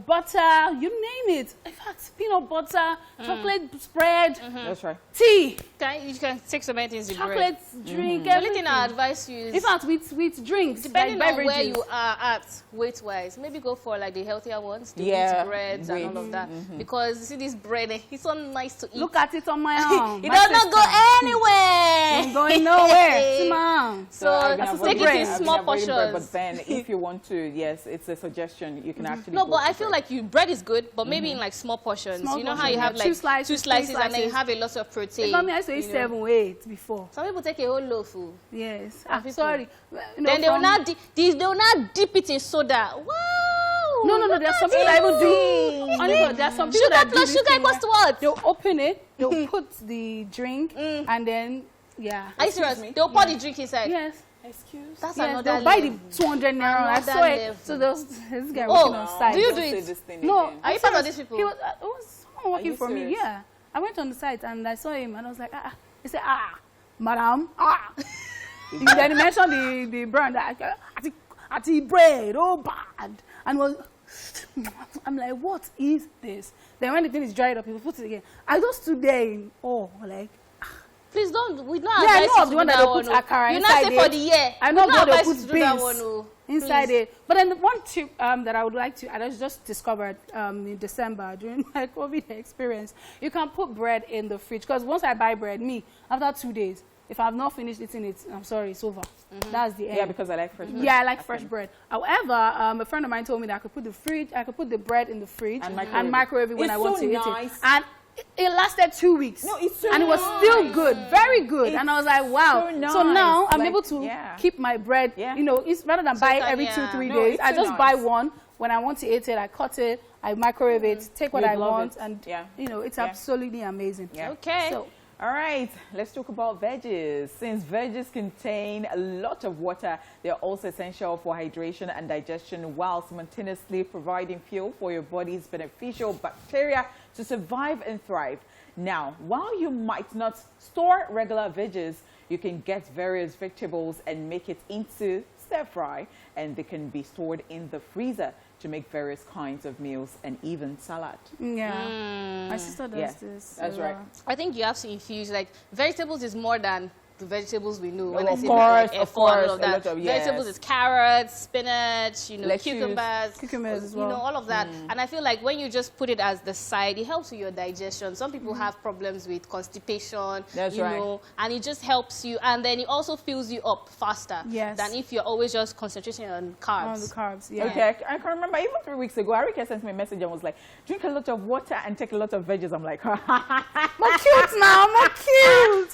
butter, you name it. In fact, peanut butter, chocolate spread, That's right. tea, You can take so many things in bread. chocolate drink, The only everything. thing I advise you is, In fact, with drinks, depending like on where beverages. you are at weight-wise, maybe go for like the healthier ones, the Yeah, wheat breads and all of that. Because you see this bread, it's so nice to eat. Look at it on my arm. It My does not sister. go anywhere. Ain't going nowhere. Mom. So I've been take avoiding it in bread. small I've been avoiding bread, portions. But then, if you want to, yes, it's a suggestion. You can actually. No, go but for I feel bread. like bread is good, but maybe in like small portions. Small You know how portions, you have yeah. like Two slices, three and then you slices. have a lot of protein. They got me, I used to eat you know. 7 or 8 before. Some people take a whole loaf. Yes. people. Sorry. You know, Then they will from- not dip it in soda. Wow. No. There are some people that even do. Honey, there are some people Sugar that do plus this sugar thing equals where to what? they'll open it, they'll put the drink, and then, yeah. Are you serious? They'll pour the drink inside. Yes. That's Yes, another they'll buy the level. 200 naira. I Another saw it. level. So this guy Oh, working on site. do you Don't do say it? this thing No, again. Are you part of these people? He was, it was someone working you for me. serious? Yeah. I went on the site and I saw him and I was like, He said, madam, Then he mentioned the brand. At the bread, oh bad. And I'm like, what is this? Then when the thing is dried up, he will put it again. I just stood there in awe, like. Please don't. We don't Yeah, I advise know you of to the one do that they one, put oh. akara You not inside say it. for the year. I know We don't they advise you put to do that beans one, oh. inside Please. it. But then the one tip that I would like to, I just discovered in December during my COVID experience, you can put bread in the fridge. Because once I buy bread, after 2 days, if I've not finished eating it, I'm sorry, it's over. That's the end. Yeah, because I like fresh bread. Yeah, I like fresh bread. However, a friend of mine told me that I could put the bread in the fridge And microwave it when It's I want so to eat nice. it. And it lasted 2 weeks. No, it's so and it was still good, very good. And I was like, wow. so nice. So now I'm Like, able to yeah. keep my bread, Yeah. it's rather than buy you can- every yeah. 2-3 No, days. it's I so just nice. buy one. When I want to eat it, I cut it, I microwave it, take what You'd I love want, it. and Yeah. it's Yeah. absolutely amazing. Yeah. Okay. So, All right, let's talk about veggies. Since veggies contain a lot of water, they are also essential for hydration and digestion while simultaneously providing fuel for your body's beneficial bacteria to survive and thrive. Now, while you might not store regular veggies, you can get various vegetables and make it into stir fry, and they can be stored in the freezer. to make various kinds of meals and even salad. Yeah. My sister does this. That's right. I think you have to infuse, like, vegetables is more than the vegetables we know. When of I say course, like, of course, all of that. Vegetables is carrots, spinach, you know, Lettuce. cucumbers as well. you know, all of that. And I feel like when you just put it as the side, it helps with your digestion. Some people have problems with constipation, you know, and it just helps you. And then it also fills you up faster than if you're always just concentrating on carbs. On the carbs, yeah. Okay, I can remember even 3 weeks ago, Arika sent me a message and was like, drink a lot of water and take a lot of veggies. I'm like, more cute now, more cute.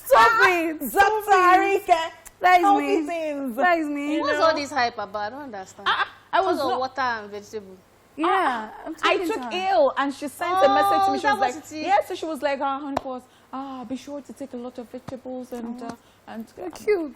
Stop it. Dr. Arika. That is healthy me. things. That is me. What's all this hype about? I don't understand. I was Because of water and vegetables. Yeah. I took ill and she sent a message to me. She was like, it is? yeah, so she was like, honey, be sure to take a lot of vegetables and Cute.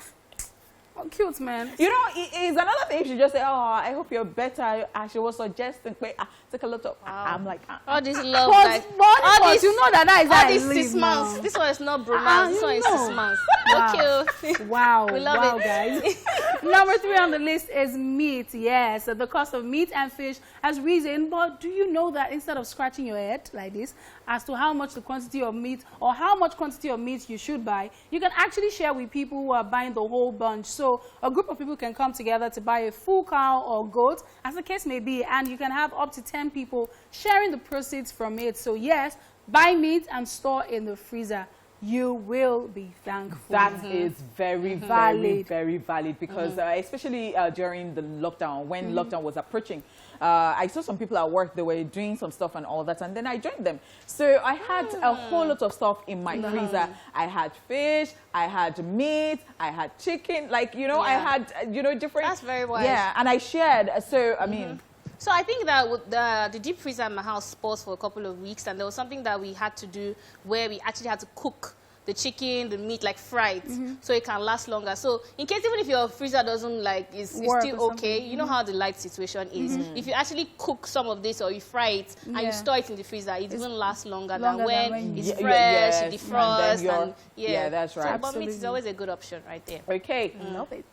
Oh, cute, man. You know, it's another thing. She just say, "Oh, I hope you're better." She was suggesting, take a lot of. I'm like, all this love, all this, you know that is all these 6 months. This one is not bromance. This one is 6 months. Okay. Wow. We love it, guys. Number 3 on the list is meat. Yes, the cost of meat and fish has risen. But do you know that instead of scratching your head like this as to how much the quantity of meat or how much quantity of meat you should buy, you can actually share with people who are buying the whole bunch. So a group of people can come together to buy a full cow or goat, as the case may be, and you can have up to 10 people sharing the proceeds from it. So yes, buy meat and store in the freezer. You will be thankful. That is very, very valid because especially during the lockdown, when lockdown was approaching, I saw some people at work, they were doing some stuff and all that, and then I joined them. So I had a whole lot of stuff in my freezer. I had fish, I had meat, I had chicken, like, you know, I had, you know, different. That's very wise. Yeah, and I shared. So, I mean. So I think that the deep freezer in my house paused for a couple of weeks, and there was something that we had to do where we actually had to cook the chicken, the meat, like fried, so it can last longer. So in case even if your freezer doesn't like, it's still okay, you know how the light situation is. If you actually cook some of this or you fry it and you store it in the freezer, it even lasts longer than when it's fresh, you defrost, and that's right. So, but meat is always a good option right there. Okay,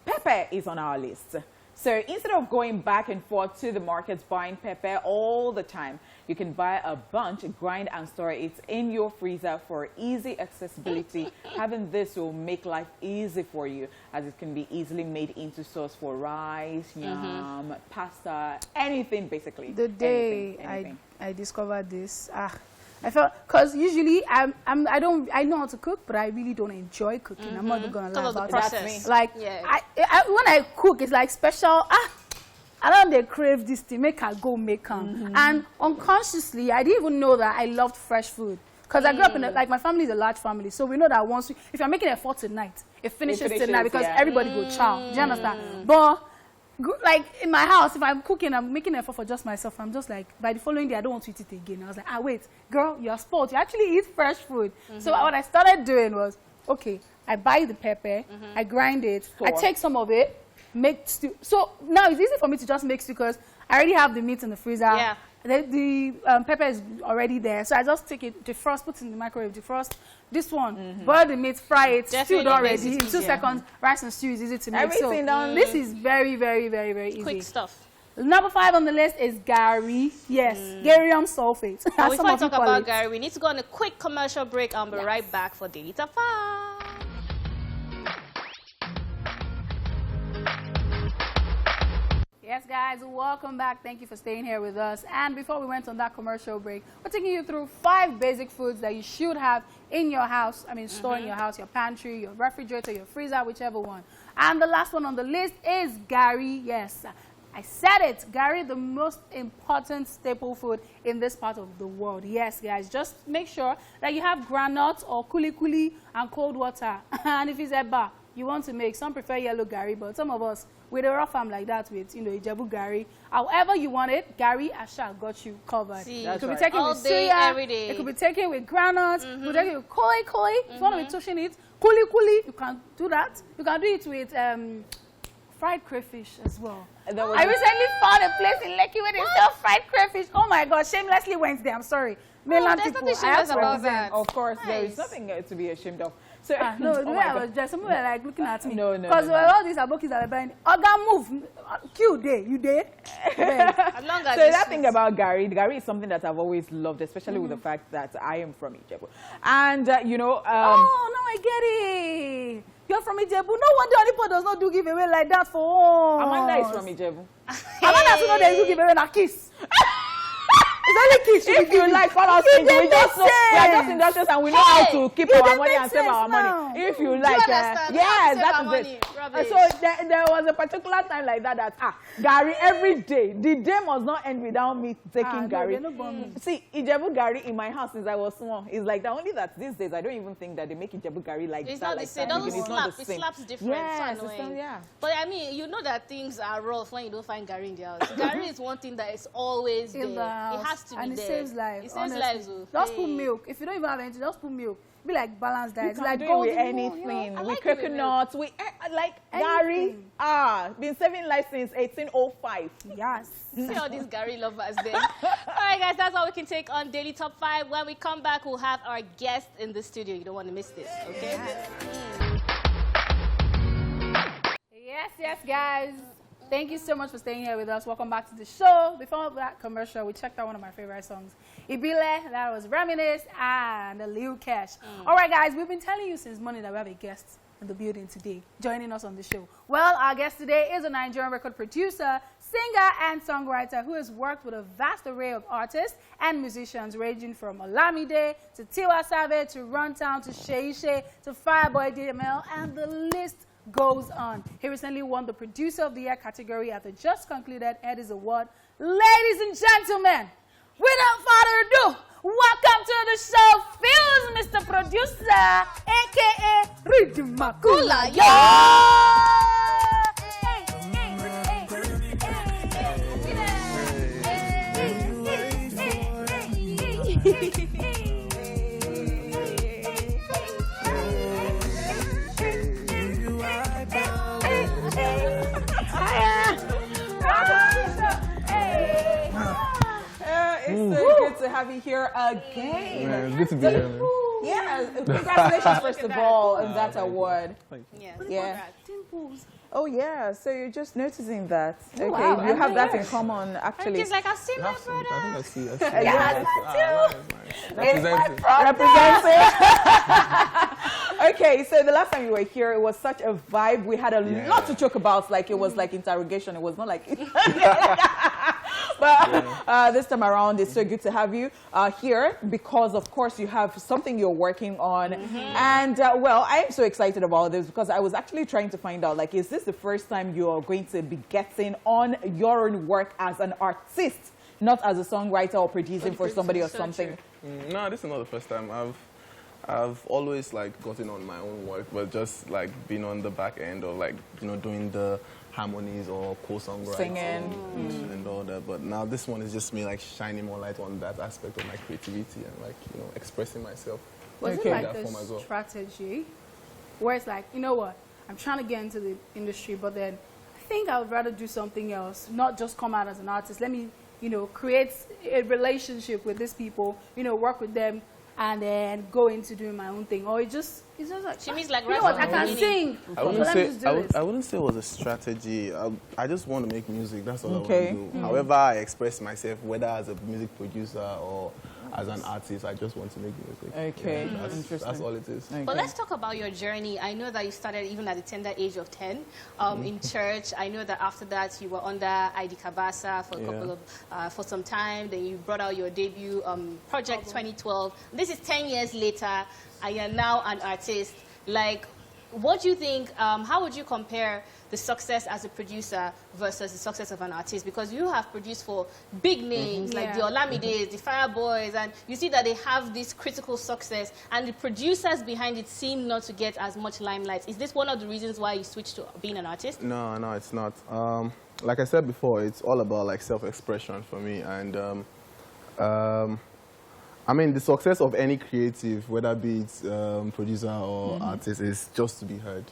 pepper is on our list. So instead of going back and forth to the markets buying pepper all the time, you can buy a bunch, grind and store it in your freezer for easy accessibility. Having this will make life easy for you, as it can be easily made into sauce for rice, yam, pasta, anything basically. The day anything. I discovered this, I felt, because usually I know how to cook, but I really don't enjoy cooking. I'm not gonna lie about process. Like when I cook, it's like special. I don't crave this thing. Make her go make them. And unconsciously, I didn't even know that I loved fresh food. Because I grew up in like my family is a large family, so we know that once if you're making effort tonight, it finishes tonight because everybody go chow. Do you understand? But like in my house, if I'm cooking, I'm making effort for just myself. I'm just like, by the following day, I don't want to eat it again. I was like, wait, girl, you're spoiled. You actually eat fresh food. So what I started doing was, okay, I buy the pepper, I grind it, I take some of it, make stew. So now it's easy for me to just make stew because I already have the meat in the freezer. Yeah. The pepper is already there. So I just take it, defrost, put it in the microwave, defrost. This one, boil the meat, fry it, stewed already. In 2 seconds, rice and stew is easy to make. Everything done. This is very, very, very, very easy. Quick stuff. Number 5 on the list is Gary. Yes, Garium sulfate. But before I talk about Gary, we need to go on a quick commercial break. I'll be right back for Daily Top 5. Yes, guys, welcome back. Thank you for staying here with us. And before we went on that commercial break, we're taking you through 5 basic foods that you should have in your house. I mean, store in your house, your pantry, your refrigerator, your freezer, whichever one. And the last one on the list is Gary. Yes, I said it. Gary, the most important staple food in this part of the world. Yes, guys, just make sure that you have granules or kuli and cold water. And if it's a bar, you want to make, some prefer yellow Gary, but some of us, with a raw farm like that with, you know, Ijebu Gary. However you want it, Gary Asha got you covered. It could be taken with suya, every day. It could be taken with granules, it could be taken with koi. If you want to be touching it, kuli, you can do that. You can do it with fried crayfish as well. I recently found a place in Lekki where they sell fried crayfish. Oh my God, shamelessly went there. I'm sorry. Mainland people, I have to represent. Of course, there is nothing to be ashamed of. So, No, the oh way my I God. was dressed, some people were like looking at me. No. Because all these abokis that are buying, Oga move, Q day, you day. As long as So it's that thing about Gary is something that I've always loved, especially with the fact that I am from Ijebu. And, you know... oh, no, I get it. You're from Ijebu. No wonder Onipo does not do giveaway like that for us. Amanda is from Ijebu. Amanda does not do giveaway a kiss. It's only kiss. If you like, call us in. We just know, we are just industries and we know how to keep our money and save our money. If you like, yes, that is it. So there was a particular time like that Gary every day. The day must not end without me taking Gary. See, Ijebu Gary in my house since I was small is like that. Only that these days I don't even think that they make Ijebu Gary like it's that. not the same. It doesn't slap. It slaps different. Yes, so annoying. yeah. But I mean, you know that things are rough when you don't find Gary in the house. Gary is one thing that is always there. It has to be and there. it saves lives. It saves lives. Just put milk. If you don't even have anything, just put milk. Be like balanced diet. You Like can do it with anything. I With like it with coconuts. We like Gary. Been saving life since 1805. Yes. See all these Gary lovers there. All right, guys, that's all we can take on Daily Top 5. When we come back, we'll have our guest in the studio. You don't want to miss this, okay? Yes, guys. Thank you so much for staying here with us. Welcome back to the show. Before that commercial, we checked out one of my favorite songs, Ibile, that was Reminisce, and Lil Cash. All right, guys, we've been telling you since morning that we have a guest in the building today, joining us on the show. Well, our guest today is a Nigerian record producer, singer, and songwriter who has worked with a vast array of artists and musicians ranging from Olamide to Tiwa Savage to Runtown to Sheishe to Fireboy DML, and the list goes on. He recently won the Producer of the Year category at the just concluded Eddie's Award. Ladies and gentlemen, without further ado, welcome to the show, Fuse, Mr. Producer, a.k.a. Rhythm Makula. It's so good to have you here again. Man, it's good to be here, man. Yeah, congratulations first of all on that award. Yeah. Oh yeah, so you're just noticing that. Okay, wow. you have that in common actually. He's like, I've seen my brother. I think I see. Yes, Representing. Okay, so the last time you were here, it was such a vibe. We had a lot to talk about. Like it was like interrogation. It was not like. But this time around, it's so good to have you here because, of course, you have something you're working on. And, well, I am so excited about this because I was actually trying to find out, like, is this the first time you're going to be getting on your own work as an artist, not as a songwriter or producing for somebody or something? No, this is not the first time. I've always, like, gotten on my own work, but just, like, being on the back end of, like, you know, doing the harmonies or co-songwriting Singing and all that. But now this one is just me like shining more light on that aspect of my creativity and like, you know, expressing myself. Was Okay. it like That form as a well. strategy where it's like, you know what, I'm trying to get into the industry, but then I think I would rather do something else, not just come out as an artist. Let me, you know, create a relationship with these people, you know, work with them, and then go into doing my own thing. Or it's just like, She means like, you know what, I can sing. I So wouldn't let me just do this. I wouldn't say it was a strategy. I just want to make music. That's all Okay. I want to do. However I express myself, whether as a music producer or as an artist, I just want to make music. Okay, Yeah, interesting. that's all it is. Okay. But let's talk about your journey. I know that you started even at the tender age of 10 in church. I know that after that you were under ID Kabasa for a couple of for some time. Then you brought out your debut project 2012. This is 10 years later, and you're now an artist. Like, what do you think? How would you compare the success as a producer versus the success of an artist? Because you have produced for big names like the Olamides, the Fireboys, and you see that they have this critical success, and the producers behind it seem not to get as much limelight. Is this one of the reasons why you switched to being an artist? No, it's not. Like I said before, it's all about like self-expression for me, and I mean, the success of any creative, whether be it producer or artist, is just to be heard.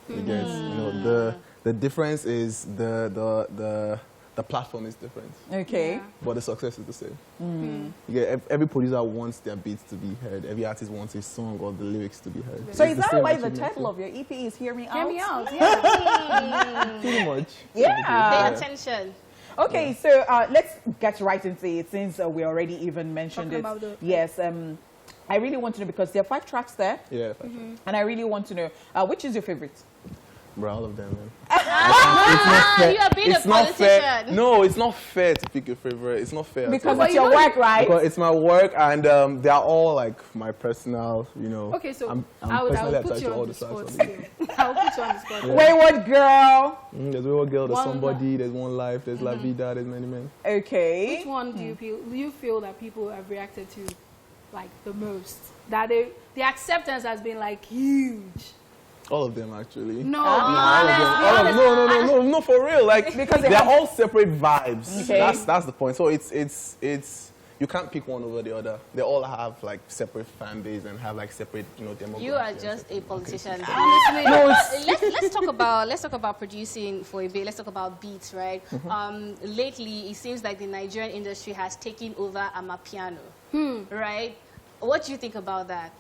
Because you know, the difference is the the platform is different. Okay. But the success is the same. Yeah, every producer wants their beats to be heard. Every artist wants his song or the lyrics to be heard. So It's is the that same why the achievement. title of your EP is Hear Me Out? Hear me out. Yeah. Pretty much. Yeah. Pay attention. Okay, so let's get right into it since we already even mentioned Talking it. about the- Yes, I really want to know because there are 5 tracks there, Yeah. and I really want to know which is your favorite? Bro, all of them, man. You are being a fair. politician. No, it's not fair to pick your favorite. It's not fair. at Because all. it's your work, right? Because it's my work, and they are all like my personal, you know. Okay, so I'm I would personally put attached you to all on the the tracks. spot on it. still. I will put you on the spot. Wayward Girl. There's Wayward Girl, there's One- Somebody, there's One Life, there's La Vida, there's many men. Okay. Which one do you feel that people have reacted to like the most? That the acceptance has been like huge. All of them, actually. No, All of them. All of them. No, for real. Like Because they they're have- all separate vibes. Okay. That's the point. So it's you can't pick one over the other. They all have like separate fan base and have like separate, you know, demographics. You are just a politician. honestly, Let's talk about producing for a bit. Let's talk about beats, right? Lately, it seems like the Nigerian industry has taken over Amapiano, right? What do you think about that?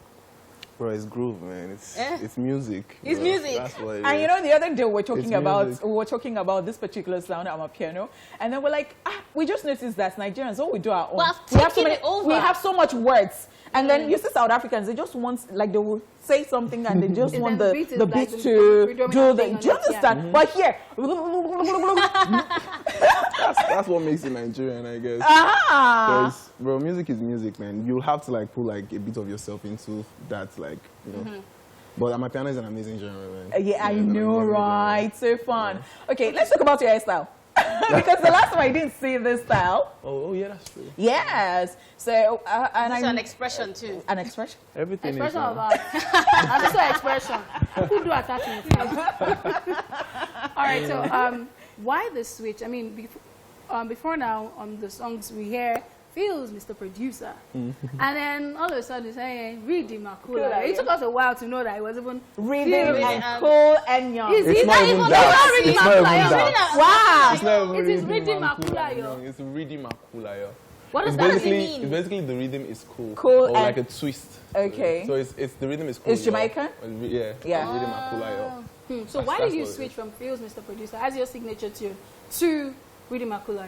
Bro, it's groove, man. It's Eh? it's music. It's bro. music. That's what it And is. you know, the other day we It's were talking about this particular sound on my piano, and then we're like, we just noticed that Nigerians, all we do our own. Well, I've we have taken it over. We have so much words, and then you see South Africans, they just want, like, they will say something and they just And want then the beat is the like beat the to predominant do the. thing on Do you it, yeah. understand? But here, that's what makes it Nigerian, I guess. ah, 'Cause, bro, music is music, man. You'll have to like put like a bit of yourself into that, like, you know. But Amapiano is an amazing genre, man. yeah, I it's an know, amazing genre. right? So fun. Okay, let's talk about your hairstyle. Because the last time I didn't see this style. Oh, yeah, that's true. Yes. So and It's I an expression too. an expression. Everything expression is. of art. I'm just an expression. Who do attacking? All right, so why the switch? I mean, before now, on the songs we hear, feels Mr. Producer, and then all of a sudden saying, read the Makula. It took us a while to know that it was even Rhythm feeling. and cool and young. Is It's it not even that. reading It's not even Makula? that. Wow. It's not even It is rhythm rhythm Makula, yo. It's rhythm Makula, yo. What does It's that basically, mean? it's basically the rhythm is cool. Cool Or and- like a twist. Okay. So it's the rhythm is cool. It's yo. Jamaican? Yeah. Yeah. Rhythm Makula, yo. So why That's did you what it switch is. from Feels Mr. Producer as your signature tune to Rhythm Makula?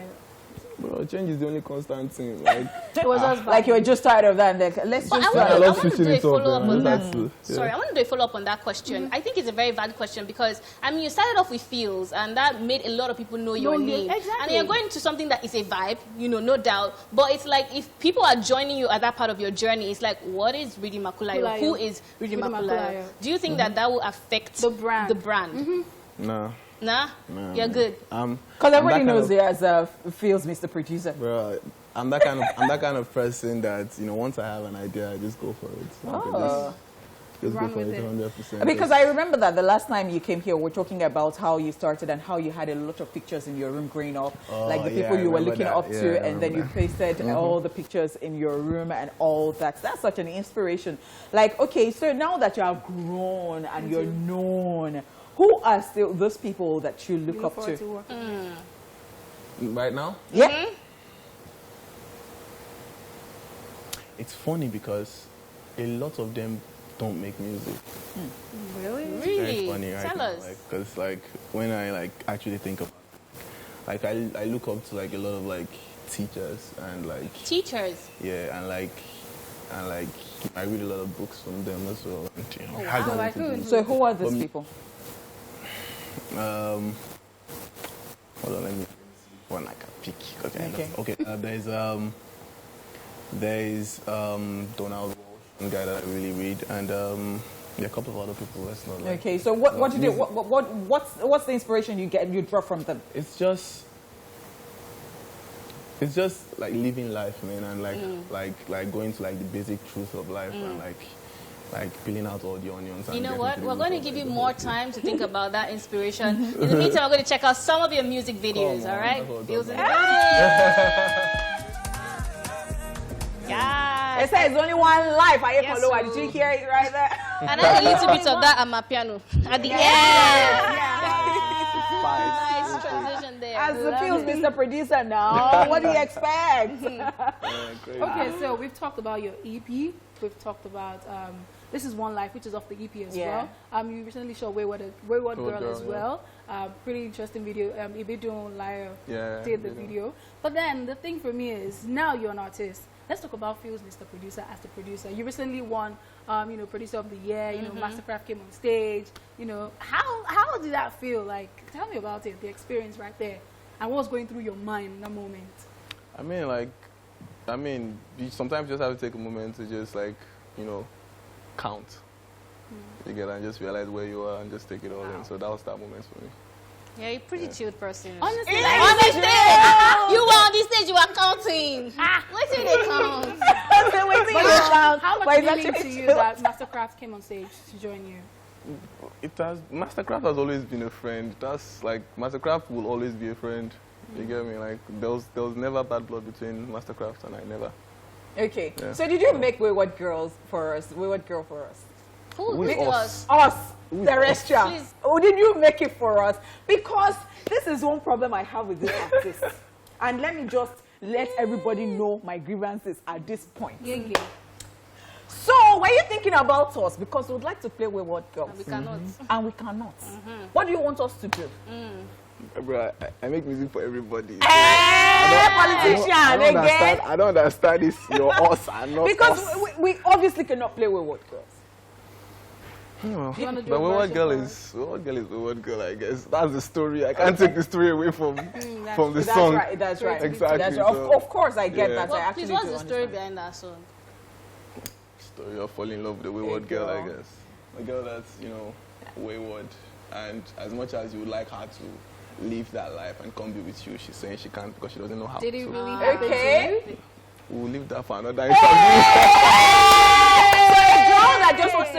Bro, change is the only constant thing. Like, It was us Like you were just tired of that. Like, let's But just. I I want love to switching do a it up. follow-up man. on that. That's it. Yeah. Sorry, I want to do a follow-up on that question. I think it's a very valid question because, I mean, you started off with feels, and that made a lot of people know your Know you, name. exactly. And you're going to something that is a vibe, you know, no doubt. But it's like if people are joining you at that part of your journey, it's like, what is Ridi Makulayo? Makulayo. Who is Ridi Ridi Makulayo? Makulayo. Do you think that that will affect The brand. The brand? Nah. Nah? Nah, You're man. good. Because everybody I'm that knows kind you as Feels Mr. Producer. Bro, I'm that kind of person that, you know, once I have an idea, I just go for it. Like, Oh. just go Run for with it it. 100%. Because I remember that the last time you came here, we were talking about how you started and how you had a lot of pictures in your room growing up, Oh, like the yeah, people I you were remember looking that. up Yeah, to, I and then you remember pasted all the pictures in your room and all that. That's such an inspiration. Like, okay, so now that you have grown and you're known, who are still those people that you look up forward to? to working. Right now, Yeah. it's funny because a lot of them don't make music. Really? Very Really? funny, right? Tell us. Because like when I like actually think of, like I look up to like a lot of like teachers and like Teachers. yeah and like I read a lot of books from them as well. And, you know, Oh, has wow. nothing Like to who? do- So who are these Um, people? Hold on, let me one I can pick. Okay. Okay. There's Donald Walsh, one guy that I really read, and yeah, a couple of other people. Let's not. Like, Okay, so what did you, music. what's the inspiration you draw from them? It's just like living life, man, and like going to like the basic truth of life and like peeling out all the onions. You and know getting what? to the We're root going to of, give like, you the more whole thing. time to think about that inspiration. In the meantime, we're going to check out some of your music videos, Come all on, right? that's what I'm Feels in the talking building. Yeah. It says only one life. I Yes, follow. so- Did you hear it right there? And then a little bit of that Amapiano at the end. Yeah. Nice Nice transition there. As the Feels Mr. Producer now, what do you expect? Crazy. Okay, so we've talked about your EP. We've talked about This Is One Life, which is off the EP as well. You recently showed Wayward Girl as well. Pretty interesting video. Ibidun Lyra did the video. But then the thing for me is, now you're an artist. Let's talk about Feels Mr. Producer as the producer. You recently won, Producer of the Year. You know, Mastercraft came on stage. You know, how did that feel? Like, tell me about it, the experience right there, and what was going through your mind in that moment. You sometimes just have to take a moment to just count. You get and just realize where you are and just take it all in. So that was that moment for me. Yeah, you're a pretty chilled person. Honestly, on the stage, you were on the stage, you were counting. What did they count? How much meaning to you that Mastercraft came on stage to join you? Mastercraft has always been a friend. That's like, Mastercraft will always be a friend. You get me? Like, there was never bad blood between Mastercraft and I, never. Okay. Yeah. So did you make Wayward Girl for us? Who did us? Us, Terrestrial. Or did you make it for us? Because this is one problem I have with this artist. And let me just let everybody know my grievances at this point. So, were you thinking about us? Because we would like to play Wayward Girls. And we cannot. And we cannot. What do you want us to do? Bro, I make music for everybody. Politician again. I don't understand this. You're us and not because us. we obviously cannot play Wayward Girls. But Wayward Girl is Wayward Girl, I guess. That's the story. I can't take the story away from the song. That's right. Exactly. That's right. Of course, I get that. Well, please, what's the story behind that song? Story of falling in love with a wayward girl, I guess. A girl that's, wayward. And as much as you would like her to live that life and come be with you, she's saying she can't because she doesn't know how. Did it to. really happen to you? We'll leave that for another interview. So a girl that just wants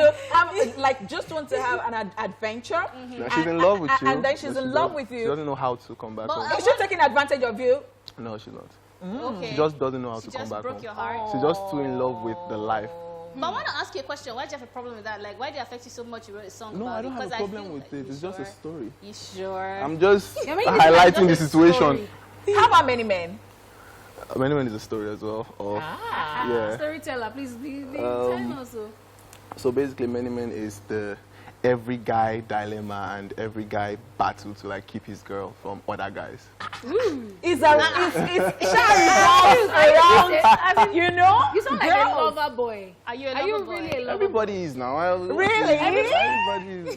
to have, have an adventure. Yeah, she's in love with you. And then she's in love with you. She doesn't know how to come back home. Is she taking advantage of you? No, she's not. Okay. She just doesn't know how to come back home. She just broke your heart? She's just too in love with the life. But I want to ask you a question. Why do you have a problem with that? Like, why did it affect you so much you wrote a song about it? No, I don't have a problem with it. It's just a story. You sure? I'm just highlighting the situation. How about Many Men? Many Men is a story as well. Storyteller, please be telling us. So basically, Many Men is the every guy dilemma and every guy battle to keep his girl from other guys. It's around, you know? You sound like a lover boy. Are you a lover boy? Really a lover Everybody is now. Really? Everybody is.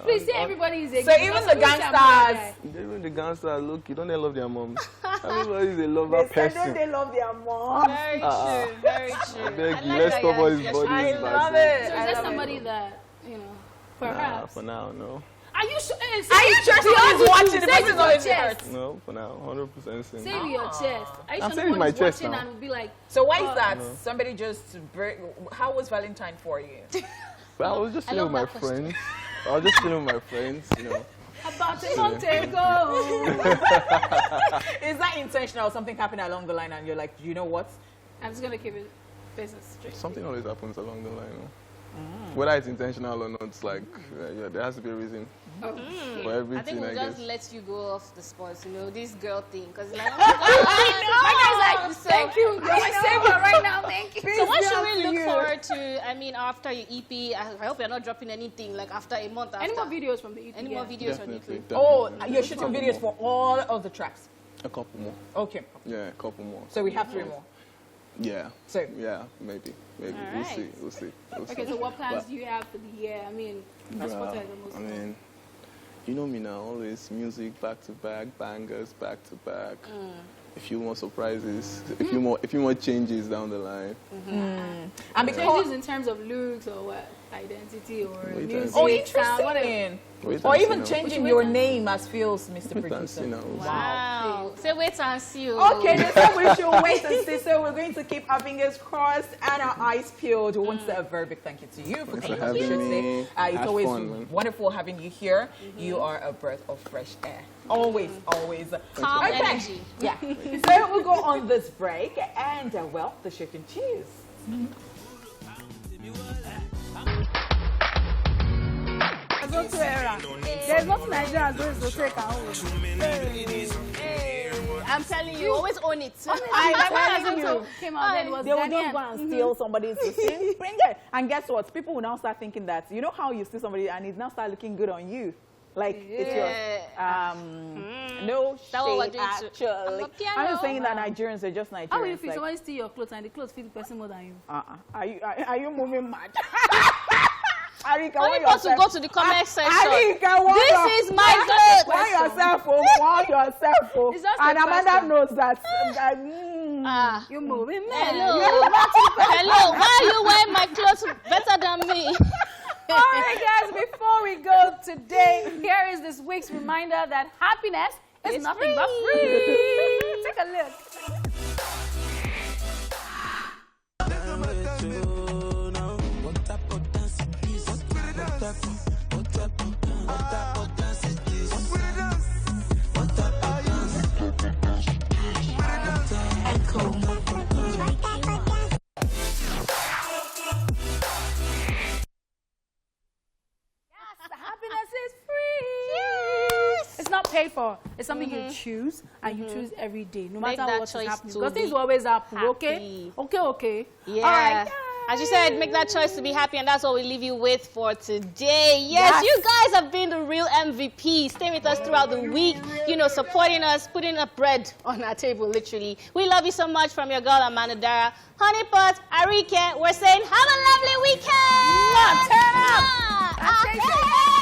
Please say everybody is a So even the gangsters. Even the gangsters, look, you don't they love their moms. Everybody is a lover person. They love their mom. Very true, very true. I beg you, let's stop all these bodies. I love it. So is there somebody that, perhaps? For now, no. Are you sure? Are you sure someone's watching? The person's not in chest. No, for now, 100% single. Say with your chest. Are you I'm sure saying with my chest watching now. and will be like, So why is that? Somebody just how was Valentine for you? But I was just chilling with my friends. about a month ago? Is that intentional or something happened along the line and you're like, you know what? I'm just going to keep it business straight. Something always happens along the line. Whether it's intentional or not, it's like, there has to be a reason for everything, I think we'll just guess. let you go off the spot, this girl thing. Because like, my guy's like, thank you. You're my savior right now. Thank you. So what should we look forward to? I mean, after your EP, I hope you're not dropping anything like after a month. Any more videos from the EP? Any more videos from the EP? Definitely. Oh, you're shooting videos for all of the tracks? A couple more. Okay. Yeah, a couple more. So we have 3 more. Yeah. So yeah, maybe. All We'll right. see. Okay, so what plans do you have for the year? I mean, that's what I most you know me now, always music back to back, bangers back to back. A few more surprises, a few more changes down the line. And because changes in terms of looks or what? Identity or music, sound, whatever. interesting. Or even changing your name as Feels Mr. Wait and Producer. see now. Wow. So wait and see. Okay, that's how we should wait and see. So we're going to keep our fingers crossed and our eyes peeled. We want to say a very big thank you to you for coming on the show today. It's Had always fun, man. wonderful having you here. You are a breath of fresh air. Always. Calm energy. Yeah. So we'll go on this break and, the show continues. Zoto era. There's nothing Nigerian as well as Zoto I'm telling you, always own it. I'm telling you. Came out then was They will Ghanaian. not go and steal somebody's thing. Bring it. And guess what? People will now start thinking that, you know how you steal somebody and it now start looking good on you? Like, it's your, no That what we're shade, doing actually. I'm I'm just saying that Nigerians are just Nigerians. How will you feel like, somebody steal your clothes and the clothes fit the person more than you? Are you moving mad? Arika, Are you supposed to go to the comment section? Arika, This is my clothes. Warn yourself, warn yourself. It's just And a Amanda question. knows that. You're moving mad. Hello. Hello. Why are you wearing my clothes better than me? All right, guys, before we go today, here is this week's reminder that happiness is It's nothing but free. Take a look. Happiness is free. Yes. It's not paid for. It's something you choose, and you choose every day, no Make matter that what is choice happening. to Because things be will always happen, okay? happy. Okay. Yeah. All right. As you said, make that choice to be happy, and that's what we leave you with for today. Yes, you guys have been the real MVP. Stay with us throughout the week, you know, supporting us, putting up bread on our table, literally. We love you so much from your girl, Amanda Dara. Honeypot, Arike, we're saying have a lovely weekend. Turn up.